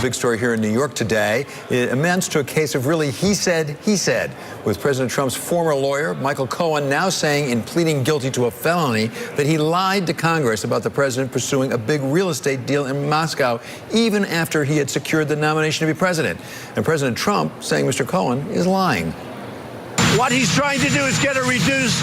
Big story here in New York today. It amounts to a case of really he said, with President Trump's former lawyer, Michael Cohen, now saying in pleading guilty to a felony that he lied to Congress about the president pursuing a big real estate deal in Moscow, even after he had secured the nomination to be president. And President Trump saying Mr. Cohen is lying. What he's trying to do is get a reduced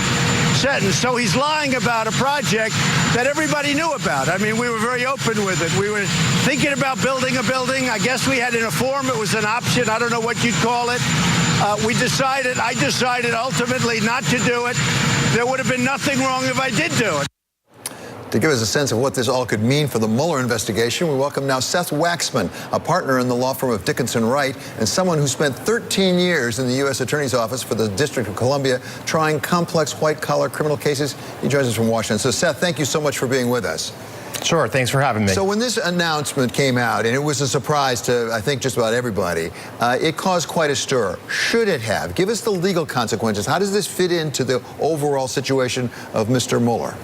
sentence. So he's lying about a project that everybody knew about. I mean, we were very open with it. We were thinking about building a building. I guess we had in a form. It was an option. I don't know what you'd call it. I decided ultimately not to do it. There would have been nothing wrong if I did do it. To give us a sense of what this all could mean for the Mueller investigation, we welcome now Seth Waxman, a partner in the law firm of Dickinson Wright and someone who spent 13 years in the U.S. Attorney's Office for the District of Columbia trying complex white-collar criminal cases. He joins us from Washington. So, Seth, thank you so much for being with us. Sure, thanks for having me. So when this announcement came out, and it was a surprise to, I think, just about everybody, it caused quite a stir. Should it have? Give us the legal consequences. How does this fit into the overall situation of Mr. Mueller?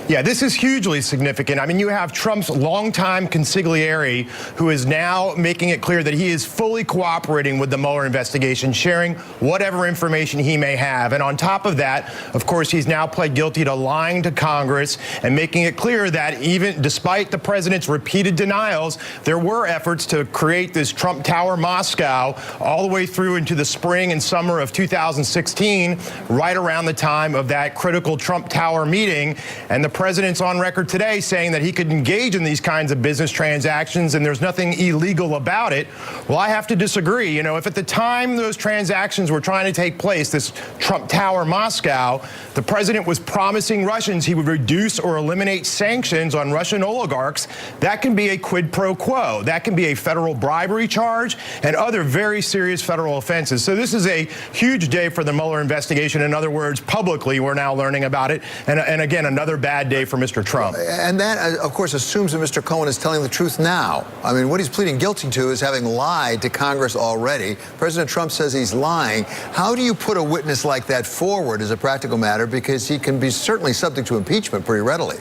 Yeah, this is hugely significant. I mean, you have Trump's longtime consigliere who is now making it clear that he is fully cooperating with the Mueller investigation, sharing whatever information he may have. And on top of that, of course, he's now pled guilty to lying to Congress and making it clear that even despite the president's repeated denials, there were efforts to create this Trump Tower Moscow all the way through into the spring and summer of 2016, right around the time of that critical Trump Tower meeting. And the president's on record today saying that he could engage in these kinds of business transactions and there's nothing illegal about it. Well, I have to disagree. You know, if at the time those transactions were trying to take place, this Trump Tower Moscow, the president was promising Russians he would reduce or eliminate sanctions on Russian oligarchs, that can be a quid pro quo. That can be a federal bribery charge and other very serious federal offenses. So this is a huge day for the Mueller investigation. In other words, publicly, we're now learning about it. And again, another bad day for Mr. Trump. And that, of course, assumes that Mr. Cohen is telling the truth now. I mean, what he's pleading guilty to is having lied to Congress already. President Trump says he's lying. How do you put a witness like that forward as a practical matter? Because he can be certainly subject to impeachment pretty readily.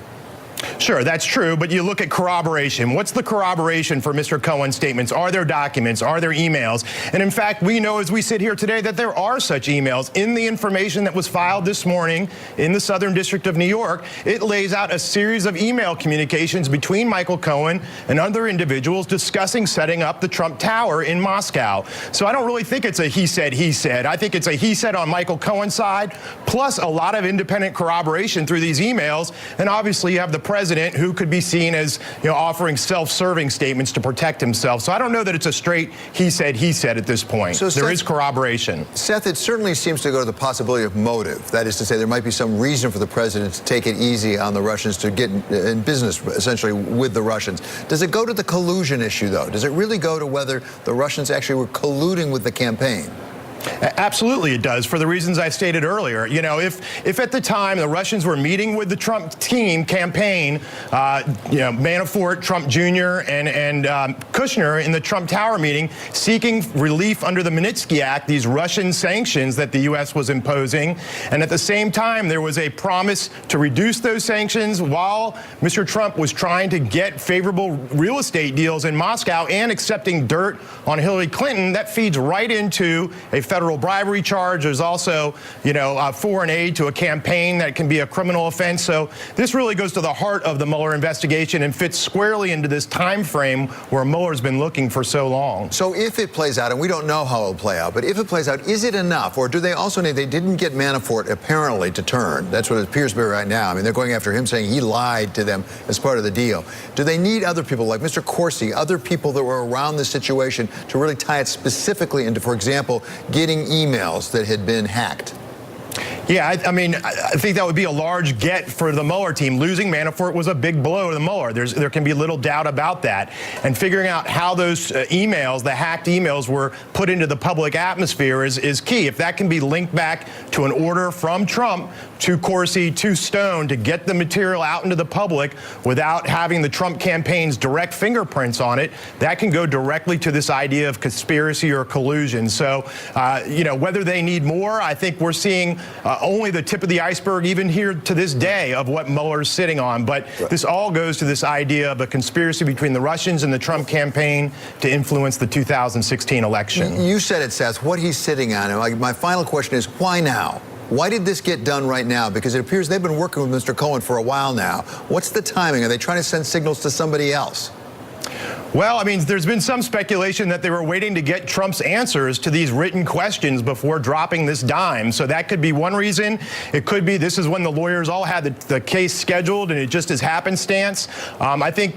Sure, that's true, but you look at corroboration. What's the corroboration for Mr. Cohen's statements? Are there documents? Are there emails? And in fact, we know as we sit here today that there are such emails. In the information that was filed this morning in the Southern District of New York, it lays out a series of email communications between Michael Cohen and other individuals discussing setting up the Trump Tower in Moscow. So I don't really think it's a he said, he said. I think it's a he said on Michael Cohen's side, plus a lot of independent corroboration through these emails. And obviously you have the president who could be seen as, offering self-serving statements to protect himself. So I don't know that it's a straight he said at this point. So there is corroboration. Seth, it certainly seems to go to the possibility of motive. That is to say, there might be some reason for the president to take it easy on the Russians, to get in business, essentially, with the Russians. Does it go to the collusion issue, though? Does it really go to whether the Russians actually were colluding with the campaign? Absolutely it does, for the reasons I stated earlier. If at the time the Russians were meeting with the Trump team campaign, Manafort, Trump Jr., and Kushner in the Trump Tower meeting seeking relief under the Magnitsky Act, these Russian sanctions that the U.S. was imposing, and at the same time there was a promise to reduce those sanctions while Mr. Trump was trying to get favorable real estate deals in Moscow and accepting dirt on Hillary Clinton, that feeds right into a federal bribery charge. There's also, foreign aid to a campaign that can be a criminal offense. So this really goes to the heart of the Mueller investigation and fits squarely into this time frame where Mueller's been looking for so long. So if it plays out, and we don't know how it'll play out, but if it plays out, is it enough? Or do they also need, they didn't get Manafort apparently to turn. That's what it appears to be right now. I mean, they're going after him saying he lied to them as part of the deal. Do they need other people like Mr. Corsi, other people that were around this situation to really tie it specifically into, for example, getting emails that had been hacked? Yeah, I think that would be a large get for the Mueller team. Losing Manafort was a big blow to Mueller. There can be little doubt about that. And figuring out how those emails, the hacked emails, were put into the public atmosphere is key. If that can be linked back to an order from Trump too Corsi, too Stone to get the material out into the public without having the Trump campaign's direct fingerprints on it, that can go directly to this idea of conspiracy or collusion. So, whether they need more, I think we're seeing only the tip of the iceberg, even here to this day, of what Mueller's sitting on. But this all goes to this idea of a conspiracy between the Russians and the Trump campaign to influence the 2016 election. You said it, Seth, what he's sitting on. And my final question is, why now? Why did this get done right now? Because it appears they've been working with Mr. Cohen for a while now. What's the timing? Are they trying to send signals to somebody else? Well, I mean, there's been some speculation that they were waiting to get Trump's answers to these written questions before dropping this dime. So that could be one reason. It could be this is when the lawyers all had the case scheduled and it just is happenstance. I think,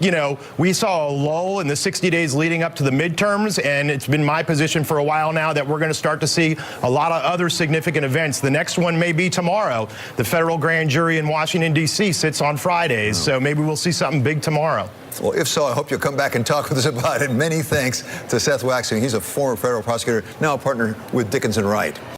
we saw a lull in the 60 days leading up to the midterms, and it's been my position for a while now that we're going to start to see a lot of other significant events. The next one may be tomorrow. The federal grand jury in Washington, D.C. sits on Fridays, so maybe we'll see something big tomorrow. Well, if so, I hope you'll come back and talk with us about it. Many thanks to Seth Waxman. He's a former federal prosecutor, now a partner with Dickinson Wright.